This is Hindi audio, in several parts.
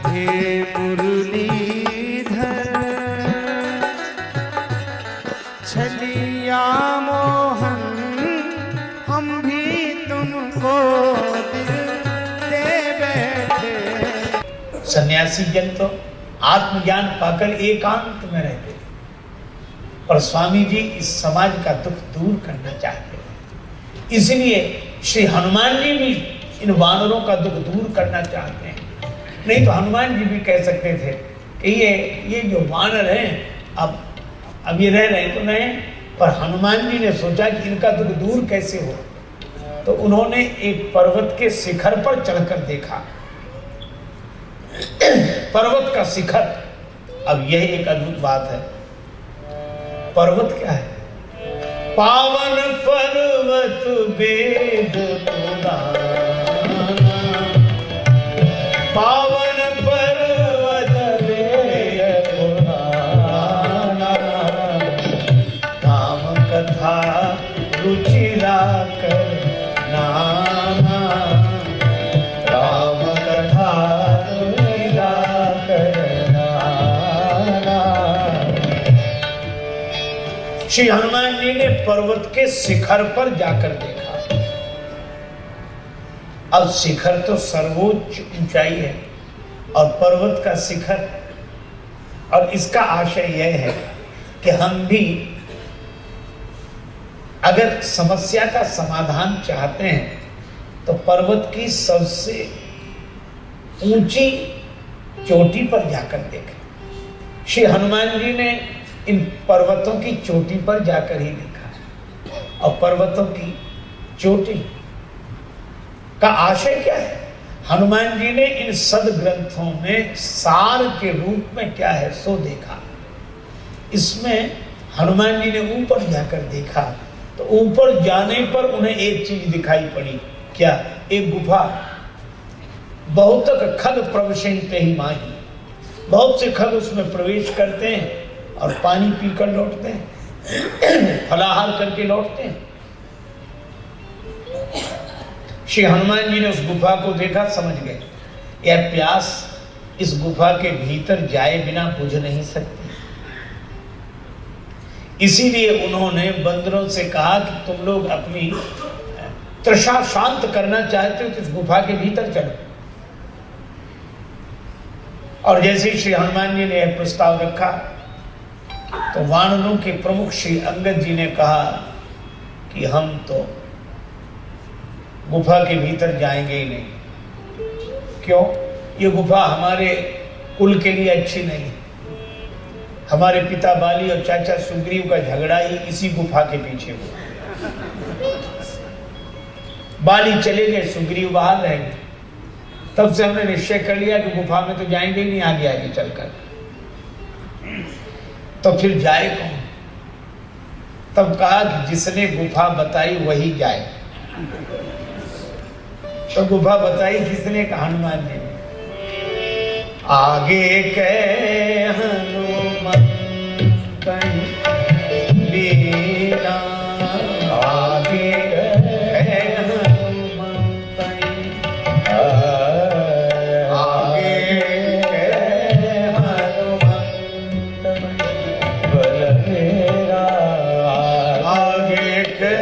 हे मुरलीधर छलिया मोहन हम भी तुमको दिल दे बैठे। सन्यासी जन तो आत्मज्ञान पाकर एकांत में रहते थे, और स्वामी जी इस समाज का दुख दूर करना चाहते थे। इसलिए श्री हनुमान जी भी इन वानरों का दुख दूर करना चाहते हैं। नहीं तो हनुमान जी भी कह सकते थे कि ये जो वानर हैं अब ये रह रहे तो नहीं, पर हनुमान जी ने सोचा कि इनका दुख दूर कैसे हो, तो उन्होंने एक पर्वत के शिखर पर चढ़कर देखा। पर्वत का शिखर, अब यह एक अद्भुत बात है। पर्वत क्या है? पावन पर्वत वेद पुराना, पावन पर्वत वेद पुराना, राम कथा रुचिरा कर नाना, राम कथा रुचिरा कर नाना। श्री हनुमान जी ने पर्वत के शिखर पर जाकर देखा। अब शिखर तो सर्वोच्च ऊंचाई है और पर्वत का शिखर, और इसका आशय यह है कि हम भी अगर समस्या का समाधान चाहते हैं तो पर्वत की सबसे ऊंची चोटी पर जाकर देखें। श्री हनुमान जी ने इन पर्वतों की चोटी पर जाकर ही देखा, और पर्वतों की चोटी का आशय क्या है? हनुमान जी ने इन सदग्रंथों में सार के रूप में क्या है सो देखा। इसमें हनुमान जी ने ऊपर जाकर देखा तो ऊपर जाने पर उन्हें एक चीज दिखाई पड़ी। क्या? एक गुफा। बहुत खग प्रवेशन्ते ही माही, बहुत से खग उसमें प्रवेश करते हैं और पानी पीकर लौटते हैं, फलाहार करके लौटते हैं। श्री हनुमान जी ने उस गुफा को देखा, समझ गए यह प्यास इस गुफा के भीतर जाए बिना बुझ नहीं सकती। इसीलिए उन्होंने बंदरों से कहा कि तुम लोग अपनी तृषा शांत करना चाहते हो तो इस गुफा के भीतर चलो। और जैसे श्री हनुमान जी ने यह प्रस्ताव रखा तो वानरों के प्रमुख श्री अंगद जी ने कहा कि हम तो गुफा के भीतर जाएंगे ही नहीं। क्यों? ये गुफा हमारे कुल के लिए अच्छी नहीं है। हमारे पिता बाली और चाचा सुग्रीव का झगड़ा ही इसी गुफा के पीछे हुआ। बाली चले गए, सुग्रीव बाहर रह गए। तब से हमने निश्चय कर लिया कि गुफा में तो जाएंगे ही नहीं आगे आगे चलकर, तो फिर जाए कौन? तब कहा कि जिसने गुफा बताई वही जाए। तो गुफा बताई किसने? कहा हनुमान जी ने। आगे के हनुमंत लीला, आगे हनुमंत, आगे हनुमंत बलदेवा, आगे के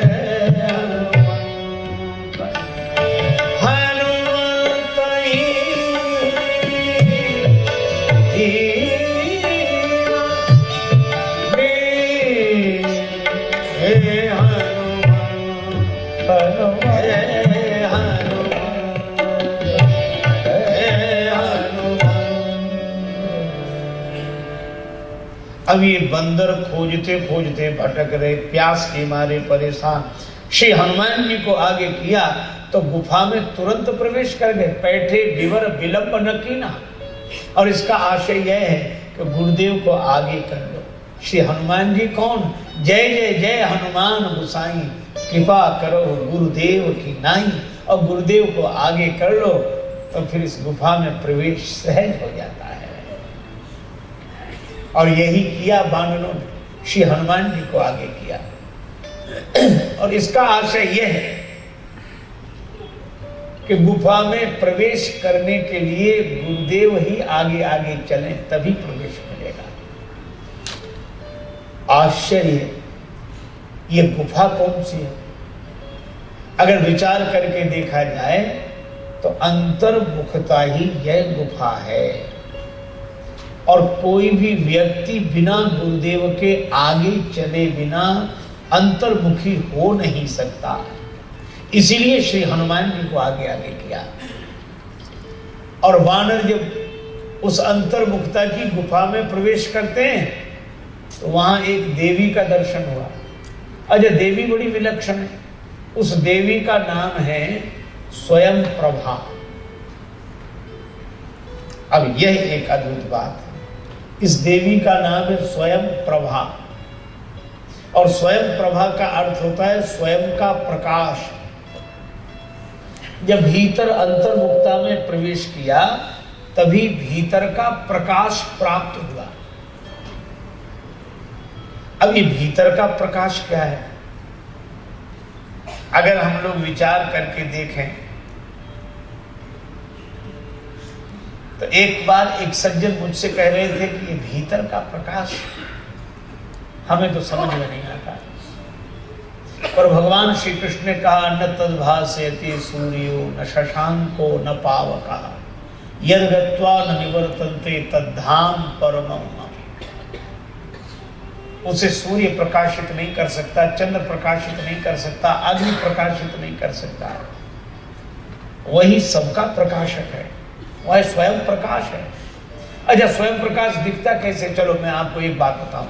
अब ये बंदर खोजते खोजते भटक रहे, प्यास के मारे परेशान। श्री हनुमान जी को आगे किया तो गुफा में तुरंत प्रवेश कर गए। बैठे विवर विलंब न कीना, और इसका आशय यह है कि गुरुदेव को आगे कर लो। श्री हनुमान जी कौन? जय जय जय हनुमान गोसाई, कृपा करो गुरुदेव की नाई। और गुरुदेव को आगे कर लो तो फिर इस गुफा में प्रवेश सहज हो जाता है। और यही किया वानरों ने, श्री हनुमान जी को आगे किया। और इसका आशय यह है कि गुफा में प्रवेश करने के लिए गुरुदेव ही आगे आगे चलें तभी प्रवेश मिलेगा। आश्चर्य, ये गुफा कौन सी है? अगर विचार करके देखा जाए तो अंतर्मुखता ही यह गुफा है। और कोई भी व्यक्ति बिना गुरुदेव के आगे चले बिना अंतर्मुखी हो नहीं सकता। इसीलिए श्री हनुमान जी को आगे आगे किया। और वानर जब उस अंतर्मुखता की गुफा में प्रवेश करते हैं तो वहां एक देवी का दर्शन हुआ। अजय देवी बड़ी विलक्षण है। उस देवी का नाम है स्वयं प्रभा। अब यह एक अद्भुत बात है, इस देवी का नाम है स्वयं प्रभा। और स्वयं प्रभा का अर्थ होता है स्वयं का प्रकाश। जब भीतर अंतर्मुखता में प्रवेश किया तभी भीतर का प्रकाश प्राप्त हुआ। अब ये भीतर का प्रकाश क्या है? अगर हम लोग विचार करके देखें तो एक बार एक सज्जन मुझसे कह रहे थे कि ये भीतर का प्रकाश हमें तो समझ में नहीं आता। पर भगवान श्री कृष्ण ने कहा, न तद्भासयति सूर्यो न शशांको न पावकः यद् गत्वा न निवर्तन्ते तद्धाम परमं मम। उसे सूर्य प्रकाशित नहीं कर सकता, चंद्र प्रकाशित नहीं कर सकता, अग्नि प्रकाशित नहीं कर सकता। वही सबका प्रकाशक है, वह स्वयं प्रकाश है। अच्छा, स्वयं प्रकाश दिखता कैसे? चलो मैं आपको एक बात बताऊं।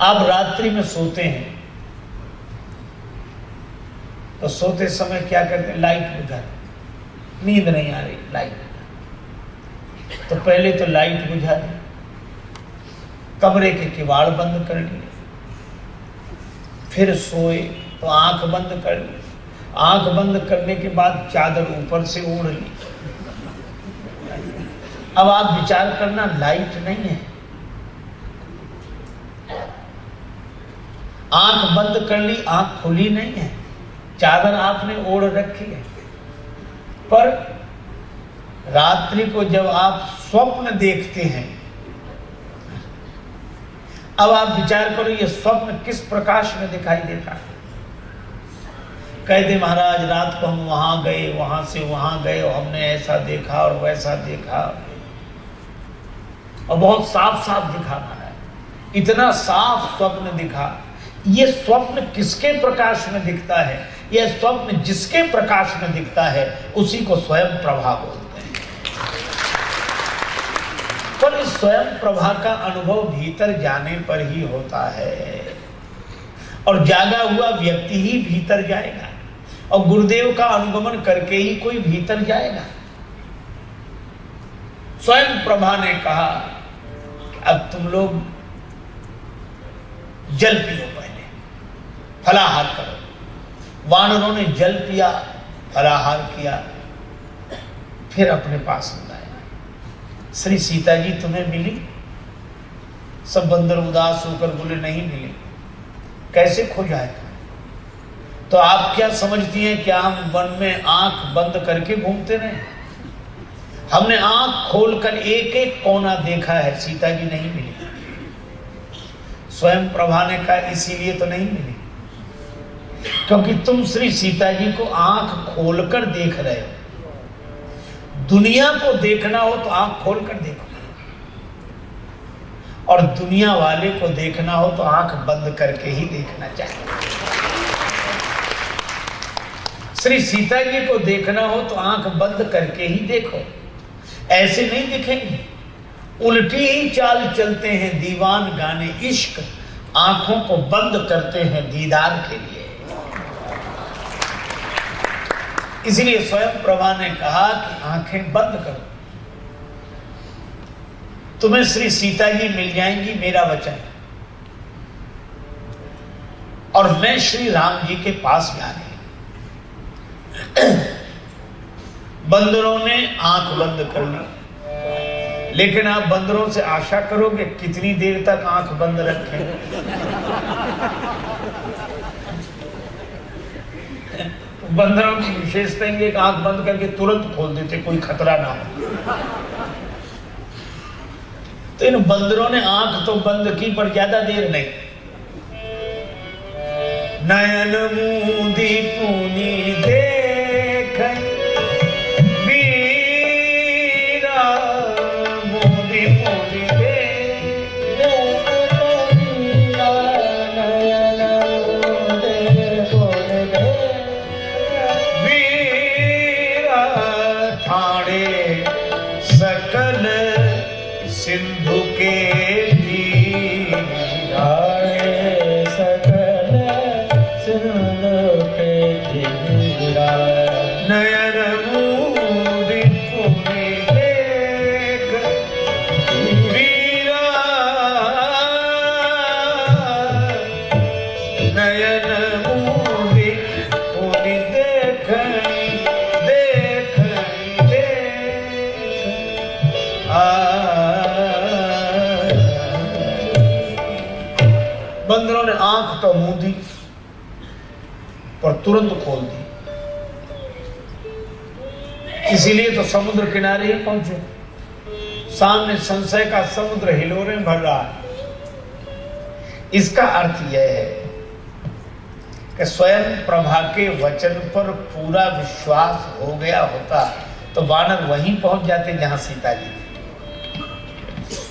आप रात्रि में सोते हैं तो सोते समय क्या करते हैं? लाइट बुझा, नींद नहीं आ रही, लाइट। तो पहले तो लाइट बुझा दी, कमरे के किवाड़ बंद कर लिए, फिर सोए तो आंख बंद कर ली। आंख बंद करने के बाद चादर ऊपर से ओढ़ ली। अब आप विचार करना, लाइट नहीं है, आंख बंद कर ली, आंख खुली नहीं है, चादर आपने ओढ़ रखी है। पर रात्रि को जब आप स्वप्न देखते हैं, अब आप विचार करो ये स्वप्न किस प्रकाश में दिखाई देता है? कहते महाराज रात को हम वहां गए, वहां से वहां गए और हमने ऐसा देखा और वैसा देखा, और बहुत साफ साफ दिखा है, इतना साफ स्वप्न दिखा। ये स्वप्न किसके प्रकाश में दिखता है? यह स्वप्न जिसके प्रकाश में दिखता है उसी को स्वयं प्रभा बोलते हैं। पर इस स्वयं प्रभा का अनुभव भीतर जाने पर ही होता है, और जागा हुआ व्यक्ति ही भीतर जाएगा, और गुरुदेव का अनुगमन करके ही कोई भीतर जाएगा। स्वयं प्रभा ने कहा अब तुम लोग जल पियो, पहले फलाहार करो। वानरों ने जल पिया, फलाहार किया, फिर अपने पास बुलाया। श्री सीता जी तुम्हें मिली? सब बंदर उदास होकर बोले नहीं मिली। कैसे खो जाएगा? तो आप क्या समझती हैं, क्या हम वन में आंख बंद करके घूमते रहे? हमने आंख खोलकर एक एक कोना देखा है, सीता जी नहीं मिली। स्वयं प्रभा ने कहा इसीलिए तो नहीं मिली, क्योंकि तुम श्री सीता जी को आंख खोलकर देख रहे हो। दुनिया को देखना हो तो आंख खोलकर देखो, और दुनिया वाले को देखना हो तो आंख बंद करके ही देखना चाहिए। श्री सीता जी को देखना हो तो आंख बंद करके ही देखो, ऐसे नहीं दिखेंगे। उल्टी ही चाल चलते हैं दीवान गाने इश्क, आंखों को बंद करते हैं दीदार के लिए। इसलिए स्वयं प्रभा ने कहा कि आंखें बंद करो, तुम्हें श्री सीता जी मिल जाएंगी, मेरा वचन। और मैं श्री राम जी के पास जा रही। बंदरों ने आंख बंद कर ली, लेकिन आप बंदरों से आशा करोगे कितनी देर तक आंख बंद रखें? बंदरों की विशेषता ये एक आंख बंद करके तुरंत खोल देते, कोई खतरा ना हो। तो इन बंदरों ने आंख तो बंद की पर ज्यादा देर नहीं। नयन मूंदी पुनी देख वीरा, मूंदी पुनी सकल सिंधु के सकल सिंधु के धीरा, नयन मूंदी पुनी देख वीरा, नयन मूंदी पुनी देख बंदरों ने आंख तो मूंदी पर तुरंत खोल दी। इसीलिए तो समुद्र किनारे ही पहुंचे। सामने संशय का समुद्र हिलोरे भर रहा है। इसका अर्थ यह है कि स्वयं प्रभा के वचन पर पूरा विश्वास हो गया होता तो वानर वहीं पहुंच जाते जहां सीता जी थी,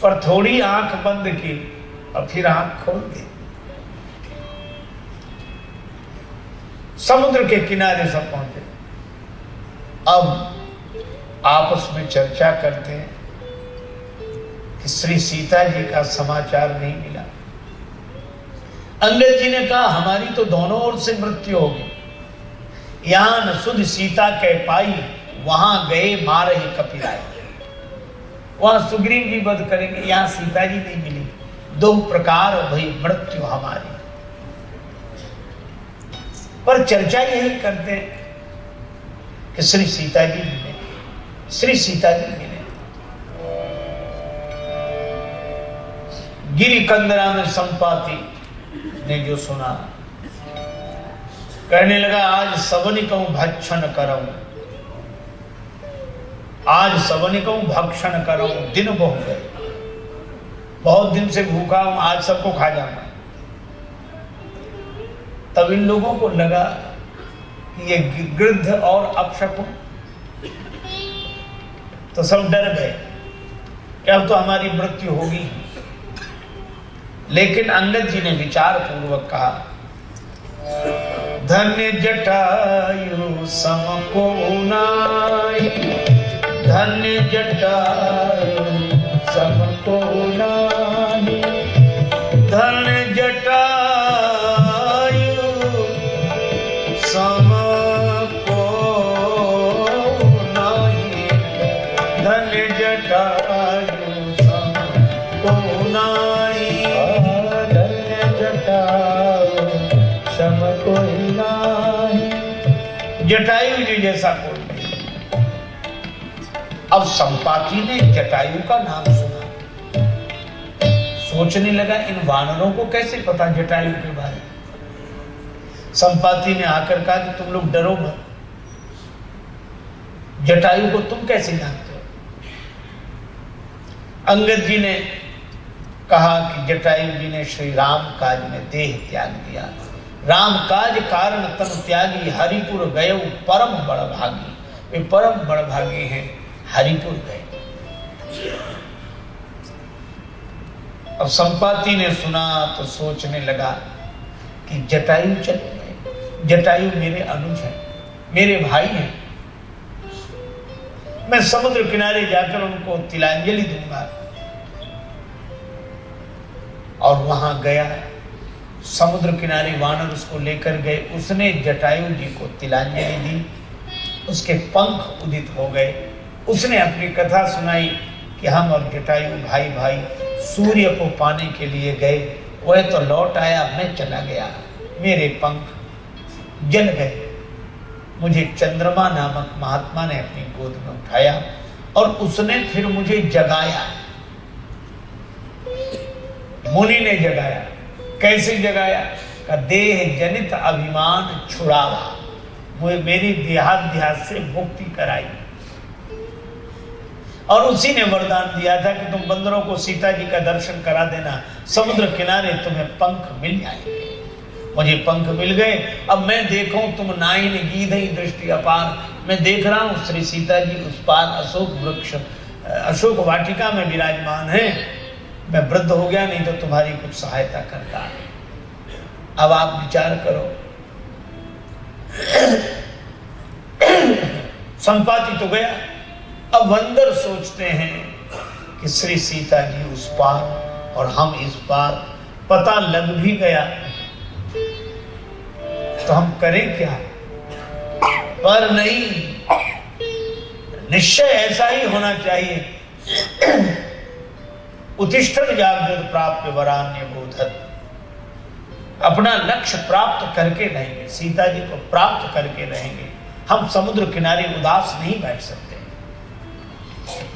पर थोड़ी आंख बंद की और फिर आंख खोल दी। समुद्र के किनारे सब पहुंचे। अब आपस में चर्चा करते हैं कि श्री सीता जी का समाचार नहीं मिला। अंगद जी ने कहा हमारी तो दोनों ओर से मृत्यु होगी, यहां न सुध सीता कह पाई, वहां गए मार ही कपिराई। वहां सुग्रीव जी वध करेंगे, यहां सीता जी नहीं मिली, दो प्रकार भई मृत्यु हमारी। पर चर्चा यही करते हैं कि श्री सीता जी मिले, श्री सीता जी मिले। गिरी कंदरा में संपाति ने जो सुना, कहने लगा आज सबनी कहूं भक्षण करऊं, आज सबनी कहूं भक्षण करऊं, दिन बहुत गए, बहुत दिन से भूखा हूं, आज सबको खा जाऊंगा। तब इन लोगों को लगा कि ये गिद्ध और अपशकुन, तो सब डर गए कि अब तो हमारी मृत्यु होगी। लेकिन अंगद जी ने विचार पूर्वक कहा धन्य जटायु सम को नाई, धन्य जटायु सम को नाई, धन्य जटायु सम को नाई, धन्य जटायु सम को नाई, धन्य जटायु सम कोई नाई, जटायु जी जैसा कोई नहीं। अब संपाति ने जटायु का नाम सुना, सोचने लगा इन वानरों को कैसे पता जटायु के बारे में। संपाति ने आकर कहा कि तुम लोग डरो मत, जटायु को तुम कैसे जानते हो। अंगद जी ने कहा कि जटायु जी ने श्री राम काज में देह त्याग दिया, राम काज कारण तन त्यागी, हरिपुर गए परम बड़भागी। वे परम बड़भागी हैं, हरिपुर गए। अब संपाति ने सुना तो सोचने लगा कि जटायु चले गए, जटायु मेरे अनुज हैं, मेरे भाई हैं, मैं समुद्र किनारे जाकर उनको तिलांजलि दूंगा। और वहां गया, समुद्र किनारे वानर उसको लेकर गए, उसने जटायु जी को तिलांजलि दी, उसके पंख उदित हो गए। उसने अपनी कथा सुनाई कि हम और जटायु भाई भाई सूर्य को पाने के लिए गए, वह तो लौट आया, मैं चला गया, मेरे पंख जल गए। मुझे चंद्रमा नामक महात्मा ने अपनी गोद में उठाया और उसने फिर मुझे जगाया, मुनि ने जगाया। कैसे जगाया? का देह जनित अभिमान छुड़ावा, मेरी देहाध्यास से मुक्ति कराई। और उसी ने वरदान दिया था कि तुम बंदरों को सीता जी का दर्शन करा देना, समुद्र किनारे तुम्हें पंख मिल जाएंगे। मुझे पंख मिल गए। अब मैं देखूं तुम नाइन गीधई दृष्टि अपार, मैं देख रहा हूं श्री सीता जी उस पार अशोक वृक्ष अशोक वाटिका में विराजमान है। मैं वृद्ध हो गया, नहीं तो तुम्हारी कुछ सहायता करता। अब आप विचार करो। संपाति तो गया, अब बंदर सोचते हैं कि श्री सीता जी उस पार और हम इस पार, पता लग भी गया तो हम करें क्या? पर नहीं, निश्चय ऐसा ही होना चाहिए। उत्तिष्ठत् जागृत प्राप्य वरान्य बोधत, अपना लक्ष्य प्राप्त करके रहेंगे, सीता जी को प्राप्त करके रहेंगे। हम समुद्र किनारे उदास नहीं बैठ सकते।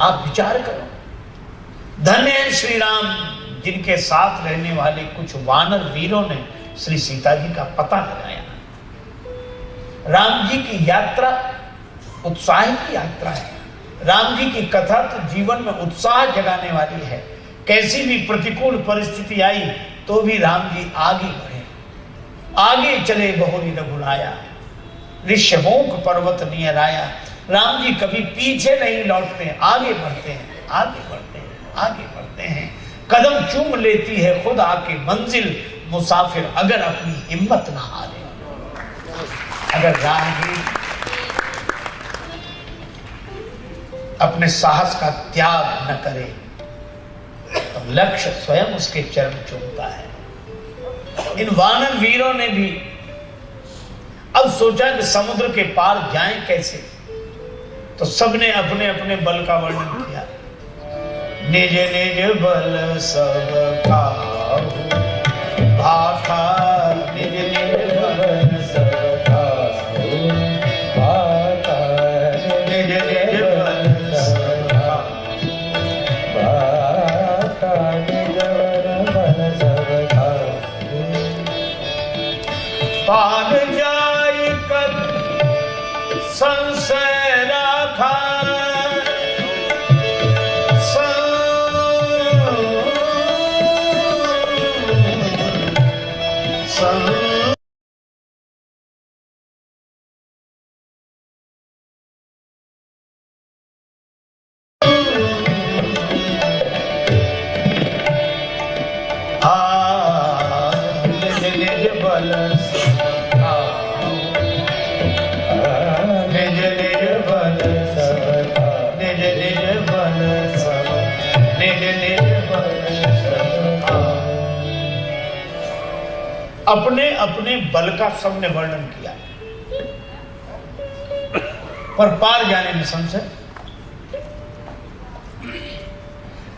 आप विचार करो। धन्य है श्री राम, जिनके साथ रहने वाले कुछ वानर वीरों ने श्री सीता जी का पता लगाया। राम जी की यात्रा उत्साह की यात्रा है। राम जी की कथा तो जीवन में उत्साह जगाने वाली है। कैसी भी प्रतिकूल परिस्थिति आई तो भी राम जी आगे बढ़े, आगे चले बहुरी रघुराया, ऋष्यमूक पर्वत नियर आया। राम जी कभी पीछे नहीं लौटते, आगे बढ़ते हैं, आगे बढ़ते हैं, आगे बढ़ते हैं। कदम चूम लेती है खुद आके मंजिल, मुसाफिर अगर अपनी हिम्मत ना हारे। अगर राम जी अपने साहस का त्याग न करे तो लक्ष्य स्वयं उसके चरण चूमता है। इन वानर वीरों ने भी अब सोचा कि समुद्र के पार जाएं कैसे, तो सबने अपने अपने बल का वर्णन किया। निज निज बल सब खाऊ भाखा, निज निज बल सब खाऊ भाखा, निज निज बल सब खाऊ भाखा, निज बल सब खाऊ। पार जाय कर संशय राखा, अपने अपने बल का सबने वर्णन किया, पर पार जाने में संशय।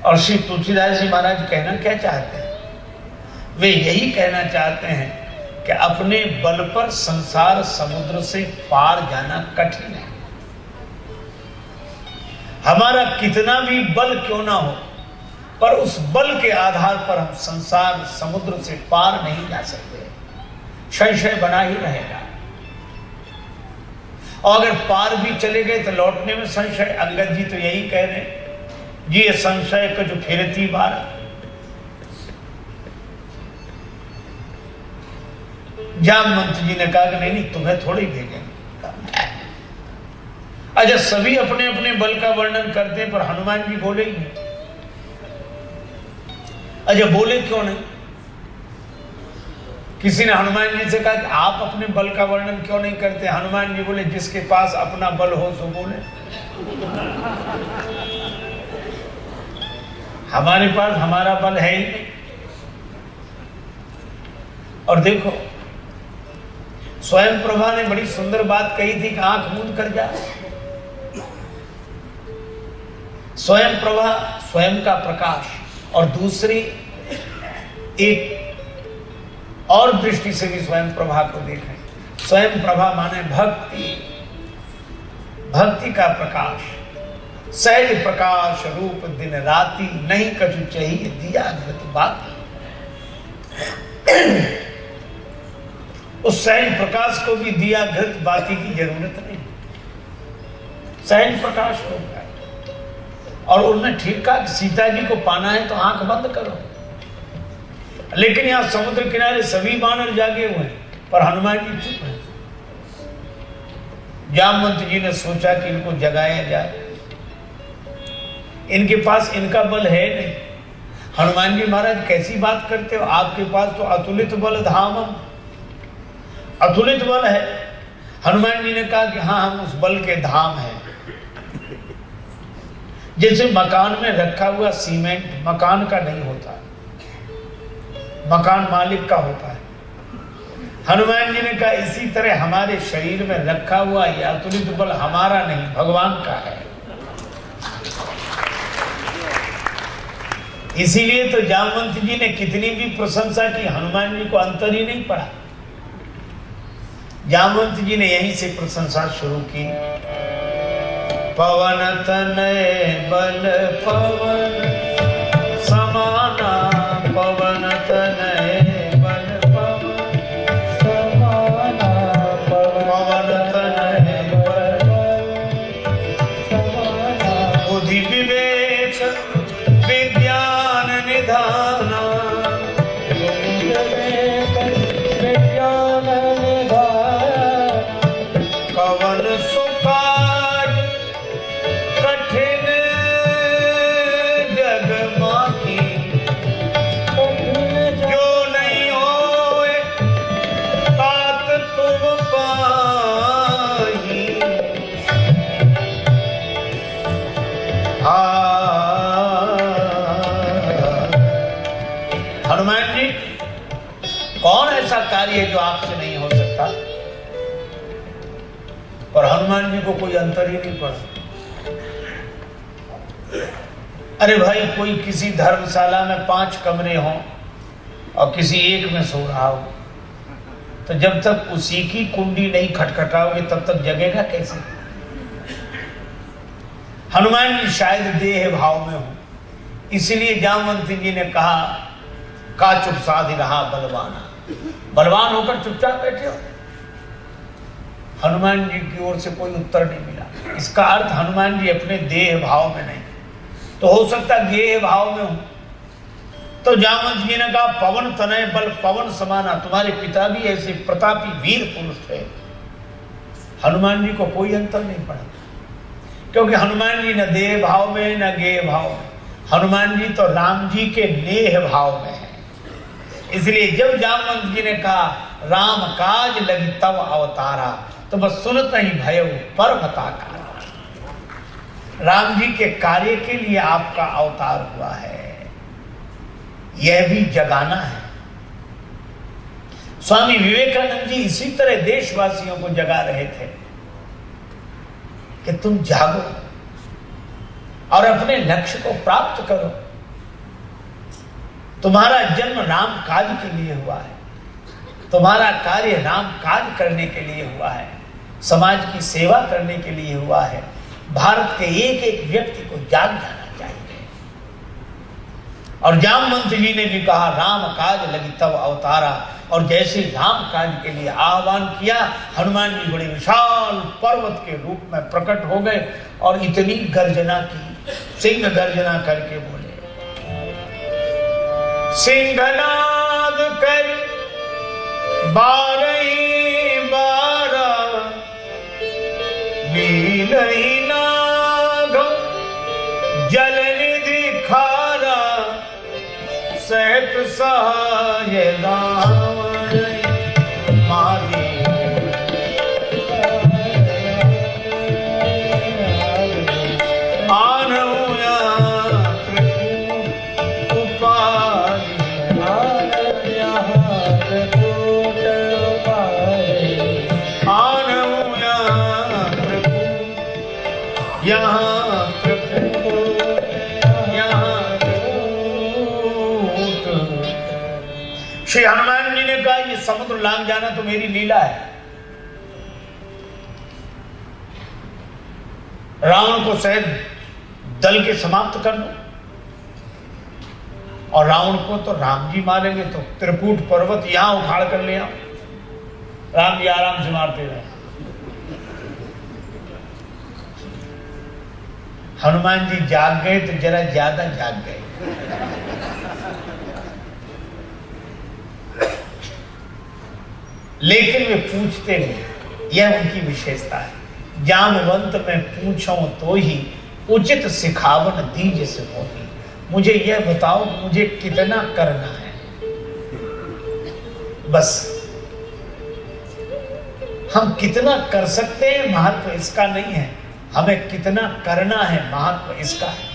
और श्री तुलसीदास जी महाराज कहना क्या चाहते हैं? वे यही कहना चाहते हैं कि अपने बल पर संसार समुद्र से पार जाना कठिन है। हमारा कितना भी बल क्यों ना हो, पर उस बल के आधार पर हम संसार समुद्र से पार नहीं जा सकते, संशय बना ही रहेगा। और अगर पार भी चले गए तो लौटने में संशय। अंगद जी तो यही कह रहे जी, ये संशय को जो फिरती बार। जामवंत जी ने कहा कि नहीं तुम्हें थोड़ी भेजेंगे। अच्छा, सभी अपने अपने बल का वर्णन करते हैं, पर हनुमान जी बोले ही नहीं। अच्छा, बोले क्यों नहीं? किसी ने हनुमान जी से कहा कि आप अपने बल का वर्णन क्यों नहीं करते? हनुमान जी बोले जिसके पास अपना बल हो सो बोले। हमारे पास हमारा बल है ही नहीं। और देखो, स्वयं प्रभा ने बड़ी सुंदर बात कही थी कि आंख मूंद कर जा। स्वयं प्रभा, स्वयं का प्रकाश। और दूसरी एक और दृष्टि से भी स्वयं प्रभा को देखें। स्वयं प्रभा माने भक्ति, भक्ति का प्रकाश। सहज प्रकाश रूप दिन राति, नहीं कछु चाहिए दिया घृत बाती। उस सहज प्रकाश को भी दिया घृत बाती की जरूरत नहीं, सहज प्रकाश हो गया। और उन्होंने ठीक कहा कि सीता जी को पाना है तो आंख बंद करो। लेकिन यहां समुद्र किनारे सभी वानर जागे हुए हैं, पर हनुमान जी चुप हैं। जामवंत जी ने सोचा कि इनको जगाया जाए, इनके पास इनका बल है नहीं। हनुमान जी महाराज कैसी बात करते हो, आपके पास तो अतुलित बल धामम, अतुलित बल है। हनुमान जी ने कहा कि हाँ, हम उस बल के धाम हैं। जैसे मकान में रखा हुआ सीमेंट मकान का नहीं होता, मकान मालिक का होता है। हनुमान जी ने कहा इसी तरह हमारे शरीर में रखा हुआ यह अतुलित बल हमारा नहीं, भगवान का है। इसीलिए तो जामवंत जी ने कितनी भी प्रशंसा की, हनुमान जी को अंतर ही नहीं पड़ा। जामवंत जी ने यहीं से प्रशंसा शुरू की। पवन तनय बल पवन समाना, पवन तनय बल पवन समाना, पवन तनय बल समाना, बुद्धि विवेक विज्ञान निधाना, विज्ञान निधाना, कवन सुकार कठिन जग माही, जो नहीं होए तात तुम पाही। हनुमान जी, कौन ऐसा कार्य है जो आपसे नहीं हो सकता? और हनुमान जी को कोई अंतर ही नहीं पड़ा। अरे भाई, कोई किसी धर्मशाला में 5 कमरे हों और किसी एक में सो रहा हो, तो जब तक उसी की कुंडी नहीं खटखटाओगे तब तक जगेगा कैसे? हनुमान जी शायद देह भाव में हो, इसलिए जामवंत जी ने कहा का चुप साधि रहा बलवाना, बलवान होकर चुपचाप बैठे हो। हनुमान जी की ओर से कोई उत्तर नहीं मिला। इसका अर्थ हनुमान जी अपने देह भाव में नहीं, तो हो सकता गेह भाव में हो। तो जामवंत जी ने कहा पवन तनय बल पवन समाना, तुम्हारे पिता भी ऐसे प्रतापी वीर पुरुष थे। हनुमान जी को कोई अंतर नहीं पड़ा, क्योंकि हनुमान जी न देह भाव में न गेह भाव में, हनुमान जी तो राम जी के नेह भाव में है। इसलिए जब जामवंत जी ने कहा राम काज लगी तब अवतारा, तो बस सुनत ही भय पर्वताकार, राम जी के कार्य के लिए आपका अवतार हुआ है, यह भी जगाना है। स्वामी विवेकानंद जी इसी तरह देशवासियों को जगा रहे थे कि तुम जागो और अपने लक्ष्य को प्राप्त करो। तुम्हारा जन्म राम काज के लिए हुआ है, तुम्हारा कार्य राम काज करने के लिए हुआ है, समाज की सेवा करने के लिए हुआ है। भारत के एक एक व्यक्ति को जाग जाना चाहिए। और जामवंत जी ने भी कहा राम काज लगी तब अवतारा, और जैसे राम काज के लिए आह्वान किया, हनुमान जी बड़े विशाल पर्वत के रूप में प्रकट हो गए और इतनी गर्जना की, सिंह गर्जना करके बोले सिंहनाद कर बारही बारा, नीलही नाग जल निधि खारा, सहत सहाय रावण मारी। श्री हनुमान जी ने कहा ये समुद्र लांग जाना तो मेरी लीला है। रावण को शायद दल के समाप्त कर दो, और रावण को तो राम जी मारेंगे, तो त्रिकूट पर्वत यहां उखाड़ कर ले आओ। राम जी आराम से मारते रहे। हनुमान जी जाग गए तो जरा ज्यादा जाग गए। लेकिन वे पूछते गए, यह उनकी विशेषता है। जामवंत में पूछो तो ही उचित सिखावन दीज से होती। मुझे यह बताओ मुझे कितना करना है, बस हम कितना कर सकते हैं महत्व इसका नहीं है, हमें कितना करना है महत्व इसका है।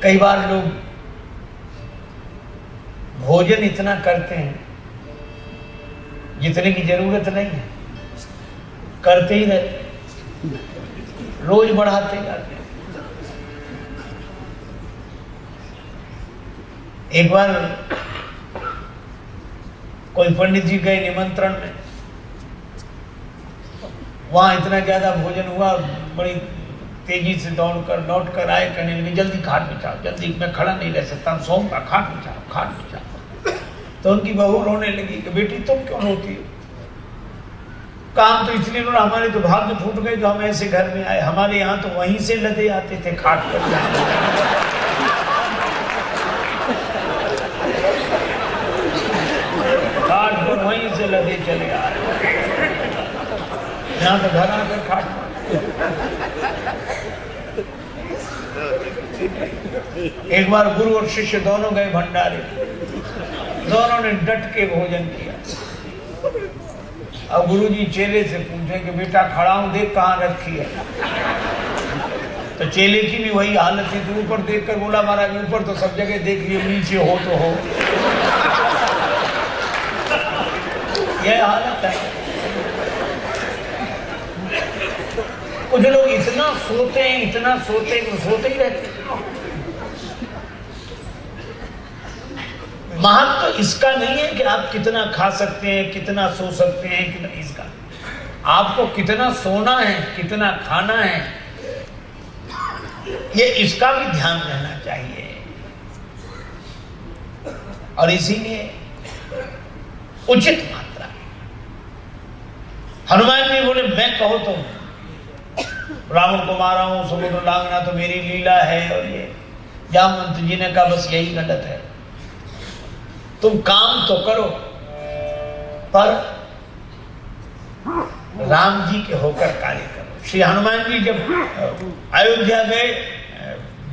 कई बार लोग भोजन इतना करते हैं जितने की जरूरत नहीं है, करते ही रहते, रोज बढ़ाते जाते हैं। एक बार कोई पंडित जी गए निमंत्रण में, वहां इतना ज्यादा भोजन हुआ, बड़ी तेजी से दौड़कर लौट कर आए, कहने लगे जल्दी खाट बिछाओ, जल्दी मैं खड़ा नहीं रह सकता, सोऊंगा, खाट बिछाओ, खाट बिछाओ। तो उनकी बहू रोने लगी कि बेटी तुम क्यों रोती हो? काम तो इसलिए रोना, हमारे तो भाग्य फूट गए जो हम ऐसे घर में आए, हमारे यहाँ तो वहीं से लदे आते थे खाट पर। खाट पर वहीं से लदे चले आ रहे, यहाँ तो घर आकर खाट पर। एक बार गुरु और शिष्य दोनों गए भंडारे, दोनों ने डट के भोजन किया। अब गुरुजी चेले से पूछे कि बेटा खड़ा हूं, देख कहां रखी है। तो चेले की भी वही हालत थी, तो ऊपर देखकर बोला महाराज ऊपर तो सब जगह देख लिए, नीचे हो तो हो। यह हालत है। कुछ लोग इतना सोते हैं, इतना सोते हैं, सोते ही रहते हैं। महत्व तो इसका नहीं है कि आप कितना खा सकते हैं, कितना सो सकते हैं, कितना, इसका आपको कितना सोना है, कितना खाना है, ये इसका भी ध्यान रहना चाहिए। और इसीलिए उचित मात्रा। हनुमान जी बोले मैं कहो तो रावण को मारा हूं, समुद्र लांघना तो मेरी लीला है। और ये जामवंत जी ने कहा बस यही गलत है, तुम काम तो करो पर राम जी के होकर कार्य करो। श्री हनुमान जी जब अयोध्या गए,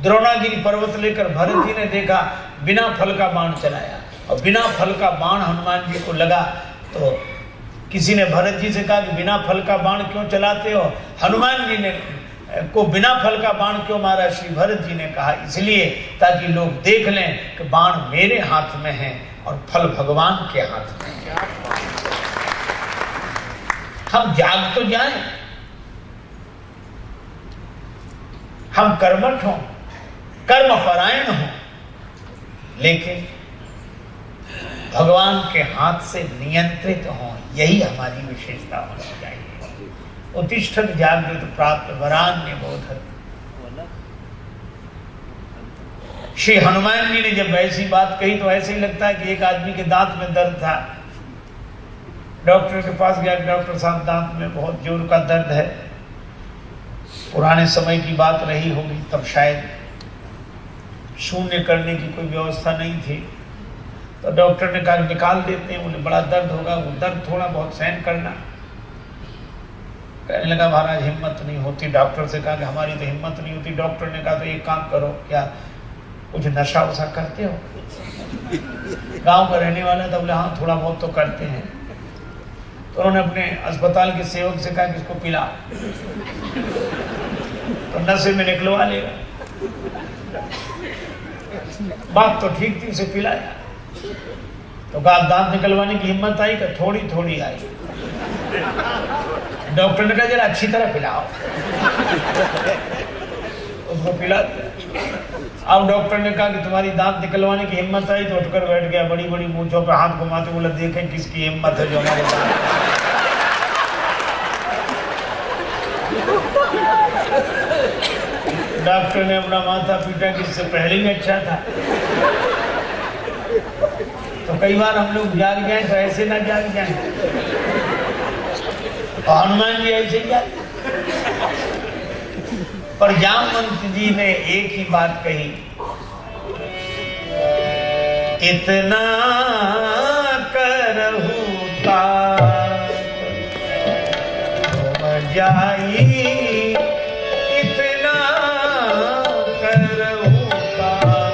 द्रोणागिरी पर्वत लेकर भरत जी ने देखा बिना फल का बाण चलाया, और बिना फल का बाण हनुमान जी को लगा। तो किसी ने भरत जी से कहा कि बिना फल का बाण क्यों चलाते हो? हनुमान जी ने को बिना फल का बाण क्यों मारा? श्री भरत जी ने कहा इसलिए ताकि लोग देख लें कि बाण मेरे हाथ में है और फल भगवान के हाथ में है। हम जाग तो जाएं, हम कर्मठ हों, कर्मपरायण हों, लेकिन भगवान के हाथ से नियंत्रित हों, यही हमारी विशेषता होनी चाहिए। उत्तिष्ठत् जागृत प्राप्त वरान्य बोधत्। श्री हनुमान जी ने जब ऐसी बात कही तो ऐसे ही लगता है कि एक आदमी के दांत में दर्द था, डॉक्टर के पास गया, डॉक्टर साहब दांत में बहुत जोर का दर्द है। पुराने समय की बात रही होगी, तब शायद शून्य करने की कोई व्यवस्था नहीं थी। तो डॉक्टर ने कहा निकाल देते हैं। बोले बड़ा दर्द होगा, वो दर्द थोड़ा बहुत सहन करना। कहने लगा महाराज हिम्मत नहीं होती। डॉक्टर से कहा कि हमारी तो हिम्मत नहीं होती। डॉक्टर ने कहा तो एक काम करो, क्या कुछ नशा वशा करते हो? गांव का रहने वाला था। बोले हाँ थोड़ा बहुत तो करते हैं। तो उन्होंने अपने अस्पताल के सेवक से कहा कि इसको पिला, तो नशे में निकलवा लेगा। बात तो ठीक थी, उसे पिलाया। तो कहा दांत निकलवाने की हिम्मत आई? कि थोड़ी थोड़ी आई। डॉक्टर ने कहा जरा अच्छी तरह पिलाओ। उसको पिला दिया। अब डॉक्टर ने कहा कि तुम्हारी दांत निकलवाने की हिम्मत आई? तो उठकर बैठ गया, बड़ी बड़ी मूंछों पर हाथ घुमाते। बोला देखें किसकी हिम्मत है जो हमारे दांत। डॉक्टर ने अपना माथा पीटा कि इससे पहले ही अच्छा था। तो कई बार हम लोग जाग जाए तो ऐसे ना जाग जाए, और हनुमान जी ऐसे ही जाग। पर जामवंत जी ने एक ही बात कही, इतना करहु तात तुम जाई, इतना करहु तात,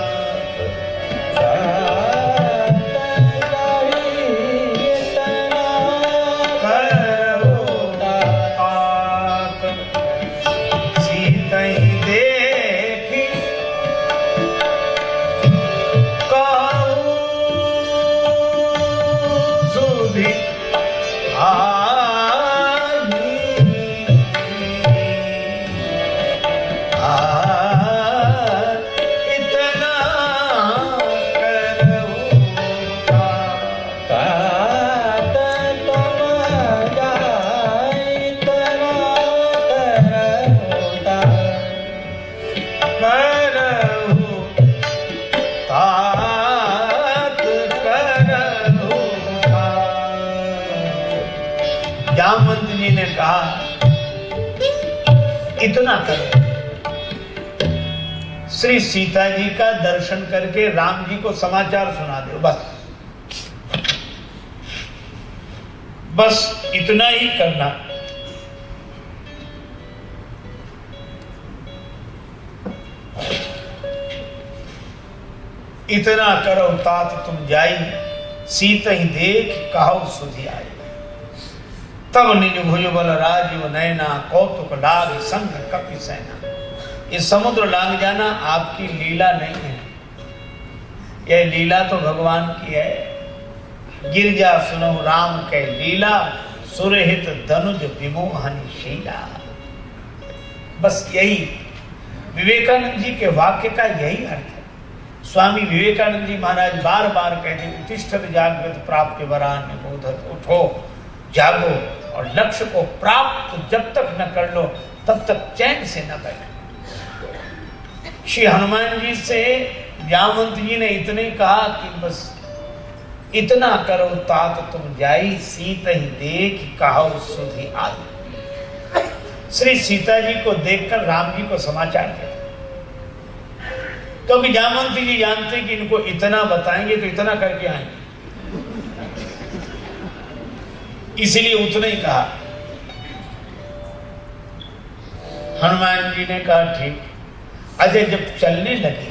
इतना करहु तात, सीतहि देखि कहु सुधि इतना करहु तात, तात तुम जाई, इतना करहु तात, करहु तात, करहु तात। जामवंत जी ने कहा इतना करो, श्री सीता जी का दर्शन करके राम जी को समाचार सुना दो, बस इतना ही करना। इतना करो तात तुम जाई, सीत ही देख कहो सुधि आई। तब निज भुज बल राजीव नैना, कौतुक लाग संग कपि सेना। ये समुद्र लांग जाना आपकी लीला नहीं है, यह लीला तो भगवान की है। गिरजा सुनो राम के लीला, सुरहित धनुज विमोहनी शीला। बस यही विवेकानंद जी के वाक्य का यही अर्थ है। स्वामी विवेकानंद जी महाराज बार बार कहते, उत्तिष्ठत जागृत प्राप्त वरान्य बोधत। उठो, जागो और लक्ष्य को प्राप्त जब तक न कर लो तब तक चैन से न बैठो। श्री हनुमान जी से जामवंत जी ने इतने कहा कि बस इतना करो तात तुम जाई, सीत ही देख कहो सुधि आई। श्री सीता जी को देखकर राम जी को समाचार दिया, क्योंकि जामवंत जी जानते कि इनको इतना बताएंगे तो इतना करके आएंगे, इसलिए उतना ही कहा। हनुमान जी ने कहा ठीक। अजय जब चलने लगे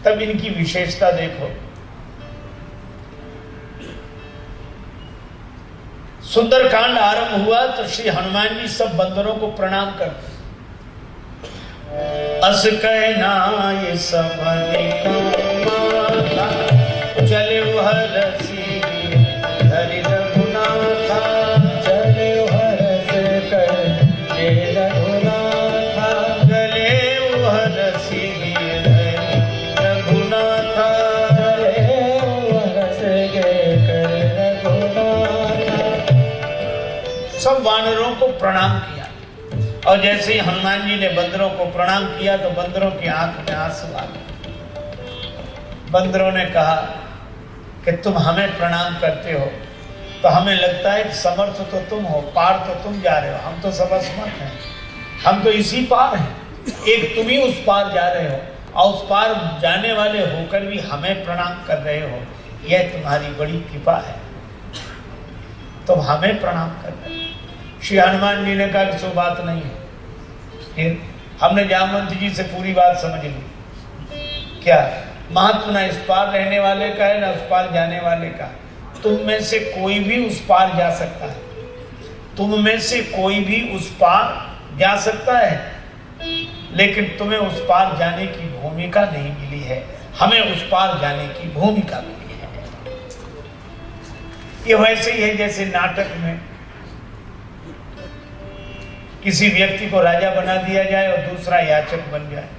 तब इनकी विशेषता देखो। सुंदरकांड आरंभ हुआ तो श्री हनुमान जी सब बंदरों को प्रणाम करते। अस कहना ये सब चले हरसी धरि रघुनाथा, चले हरस कर ये रघुनाथा, चले हरसी धरि रघुनाथा, चले हरस के कर रघुनाथा। सब वानरों को प्रणाम किया, और जैसे ही हनुमान जी ने बंदरों को प्रणाम किया तो बंदरों की आंख में आंसू आ गए। बंदरों ने कहा कि तुम हमें प्रणाम करते हो तो हमें लगता है कि समर्थ तो तुम हो, पार तो तुम जा रहे हो, हम तो सब असमर्थ हैं, हम तो इसी पार हैं, एक तुम ही उस पार जा रहे हो, और उस पार जाने वाले होकर भी हमें प्रणाम कर रहे हो, यह तुम्हारी बड़ी कृपा है, तुम हमें प्रणाम कर रहे हो। श्री हनुमान जी ने कहा कि सो बात नहीं है। फिर हमने जामवंत जी से पूरी बात समझ ली। क्या महत्व ना इस पार रहने वाले का है ना उस पार जाने वाले का। तुम में से कोई भी उस पार जा सकता है, तुम में से कोई भी उस पार जा सकता है, लेकिन तुम्हें उस पार जाने की भूमिका नहीं मिली है, हमें उस पार जाने की भूमिका मिली है। ये वैसे ही है जैसे नाटक में किसी व्यक्ति को राजा बना दिया जाए और दूसरा याचक बन जाए।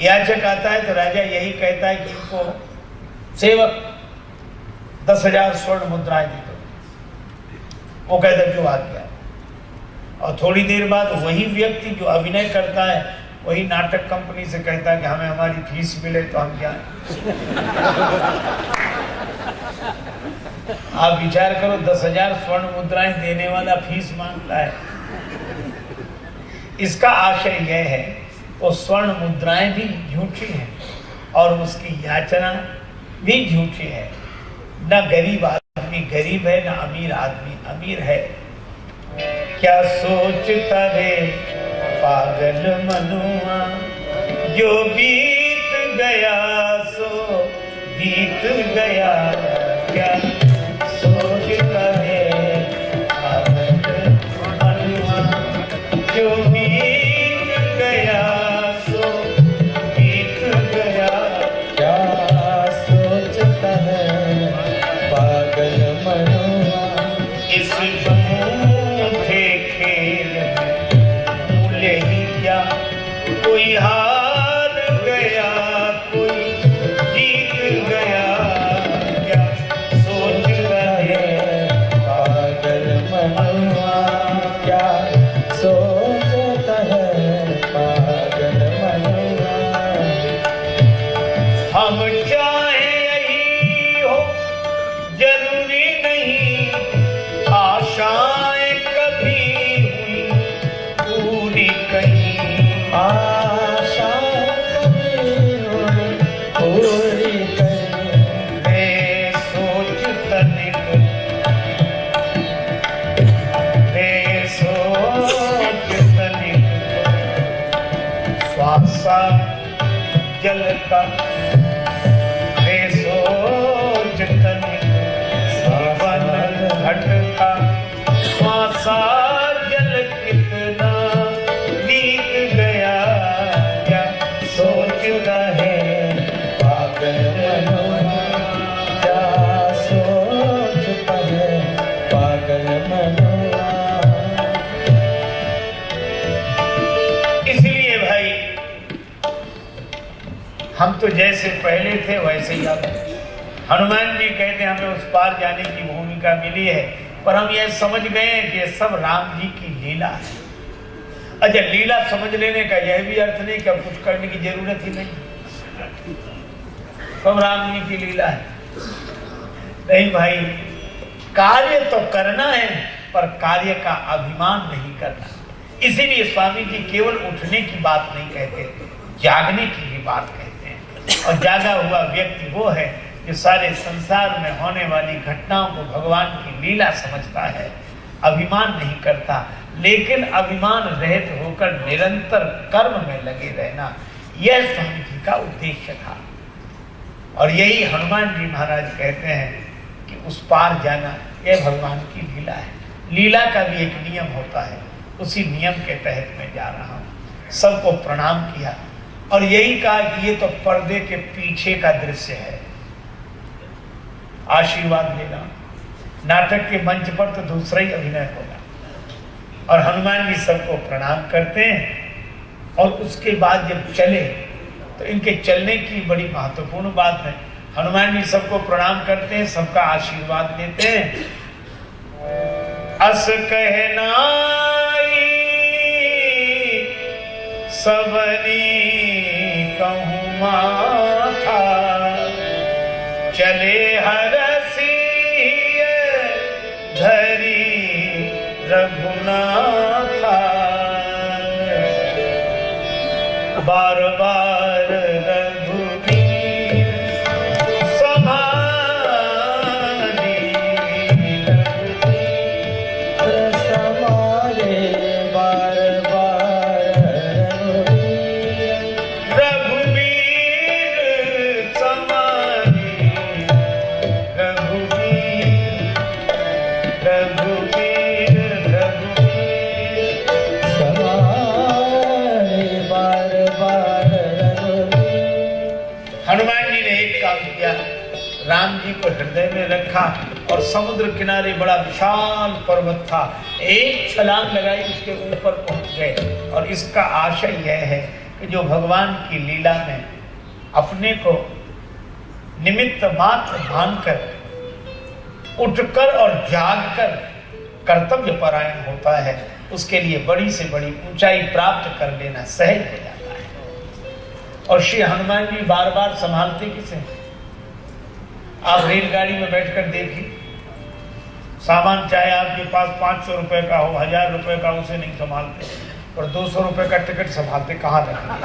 याचक आता है तो राजा यही कहता है कि इनको सेवक 10,000 स्वर्ण मुद्राएं दे दो। वो कहता जो आ गया। और थोड़ी देर बाद वही व्यक्ति जो अभिनय करता है वही नाटक कंपनी से कहता है कि हमें हमारी फीस मिले तो हम जाएं। आप विचार करो, 10,000 स्वर्ण मुद्राएं देने वाला फीस मांगता है। इसका आशय यह है वो स्वर्ण मुद्राएं भी झूठी हैं और उसकी याचना भी झूठी है। न गरीब आदमी गरीब है, न अमीर आदमी अमीर है। क्या सोचता है पागल मनुआ, जो बीत गया सो बीत गया। क्या सोचता है पागल मनुआ, जो बीत गया सो बीत गया। क्या सोचता है पागल मनुआ, इस झूठे खेल में भूले ही क्या। कोई हार गया कोई जीत गया। क्या सोच रहे पागल मनुआ, क्या सोचता है पागल मनुआ। हम चाहे यही हो जरूरी नहीं, आशाएं कभी हुई पूरी कहीं। आशा कभी हुई पूरी कहीं। रे सोच तनिक, रे सोच तनिक, श्वासा जल का। रे सोच तनिक, सावन घट का। श्वासा जल कितना बीत गया। क्या सोच रहे पागल मनुआ, क्या सोचता है पागल मनुआ। इसलिए भाई हम तो जैसे पहले थे वैसे ही अब। हनुमान जी कहते हैं हमें उस पार जाने की भूमिका मिली है, पर हम यह समझ गए हैं कि ये सब राम जी की लीला है। अच्छा, लीला समझ लेने का यह भी अर्थ नहीं कि अब कुछ करने की जरूरत ही नहीं, सब राम जी की लीला है। नहीं भाई, कार्य तो करना है पर कार्य का अभिमान नहीं करना। इसीलिए स्वामी जी केवल उठने की बात नहीं कहते, जागने की भी बात कहते हैं। और जागा हुआ व्यक्ति वो है जो सारे संसार में होने वाली घटनाओं को भगवान की लीला समझता है, अभिमान नहीं करता। लेकिन अभिमान रहित होकर निरंतर कर्म में लगे रहना, यह स्वामी जी का उद्देश्य था। और यही हनुमान जी महाराज कहते हैं कि उस पार जाना यह भगवान की लीला है। लीला का भी एक नियम होता है, उसी नियम के तहत मैं जा रहा हूँ। सबको प्रणाम किया और यही कहा कि ये तो पर्दे के पीछे का दृश्य है, आशीर्वाद लेना। नाटक के मंच पर तो दूसरा ही अभिनय होगा। और हनुमान जी सबको प्रणाम करते हैं और उसके बाद जब चले तो इनके चलने की बड़ी महत्वपूर्ण बात है। हनुमान जी सबको प्रणाम करते हैं, सबका आशीर्वाद लेते हैं। अस कहनाई सबनी कहूँ माथा, चले हरसिय धरी रघुनाथा। बार बार रघुवीर समाधि, समारे बार बार रघुवीर समाधि। रघुवीर रघुवीर रघुवीर समारे बार बार हनुमान जी ने एक काम किया, राम जी को हृदय में रखा और समुद्र किनारे बड़ा विशाल पर्वत था, एक छलांग लगाई, उसके ऊपर पहुंच गए। और इसका आशय यह है कि जो भगवान की लीला में अपने को निमित्त मात्र मानकर उठकर और जागकर कर्तव्य परायण होता है, उसके लिए बड़ी से बड़ी ऊंचाई प्राप्त कर लेना सहज हो जाता है। और श्री हनुमान जी बार बार संभालते किसे? आप रेलगाड़ी में बैठकर देखिए, सामान चाहे आपके पास 500 रुपए का हो, 1000 रुपए का, उसे नहीं संभालते, और 200 रुपए का टिकट संभालते कहाँ रखेंगे?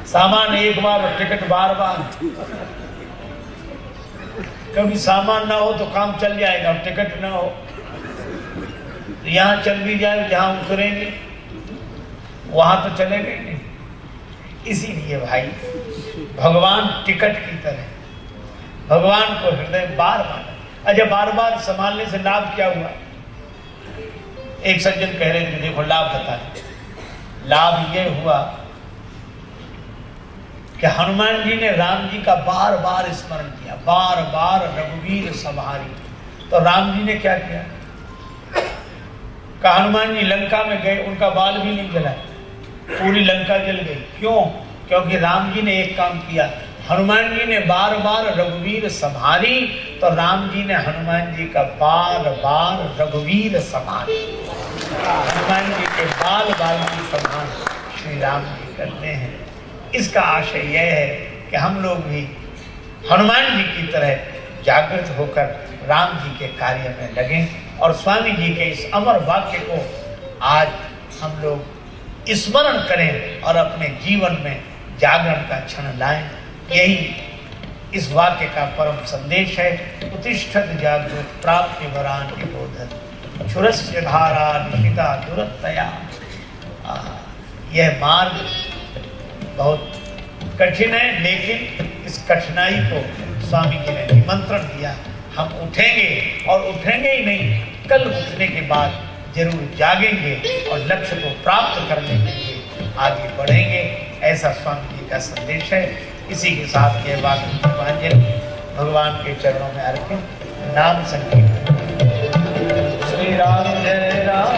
सामान एक बार और टिकट बार बार। कभी सामान ना हो तो काम चल जाएगा, टिकट ना हो तो यहाँ चल भी जाए, जहाँ उतरेंगे वहां तो चलेगा ही नहीं। इसीलिए भाई भगवान टिकट की तरह भगवान को हृदय बार बार, अच्छा बार बार संभालने से लाभ क्या हुआ? एक सज्जन कह रहे थे, देखो लाभ बताए। लाभ ये हुआ कि हनुमान जी ने राम जी का बार बार स्मरण किया, बार बार रघुवीर संहारी। तो राम जी ने क्या किया? हनुमान जी लंका में गए, उनका बाल भी नहीं जला, पूरी लंका जल गई। क्यों? क्योंकि राम जी ने एक काम किया, हनुमान जी ने बार बार रघुवीर संहारी, तो राम जी ने हनुमान जी का बार बार रघुवीर संहारी। हनुमान जी के बाल बाल की संभाल श्री राम जी करते हैं। इसका आशय यह है कि हम लोग भी हनुमान जी की तरह जागृत होकर राम जी के कार्य में लगें और स्वामी जी के इस अमर वाक्य को आज हम लोग स्मरण करें और अपने जीवन में जागरण का क्षण लाएं। यही इस वाक्य का परम संदेश है। उत्तिष्ठत जागृत प्राप्ति वरान्य बोधन क्षुरस्य धारा निहिता दुरतया। यह मार्ग बहुत कठिन है, लेकिन इस कठिनाई को स्वामी जी ने निमंत्रण दिया। हम उठेंगे और उठेंगे ही नहीं, कल उठने के बाद जरूर जागेंगे और लक्ष्य को प्राप्त करने के लिए आगे बढ़ेंगे। ऐसा स्वामी जी का संदेश है। इसी के साथ ये बात भगवान के चरणों में अर्पित। नाम संकीर्तन। श्री राम जय राम।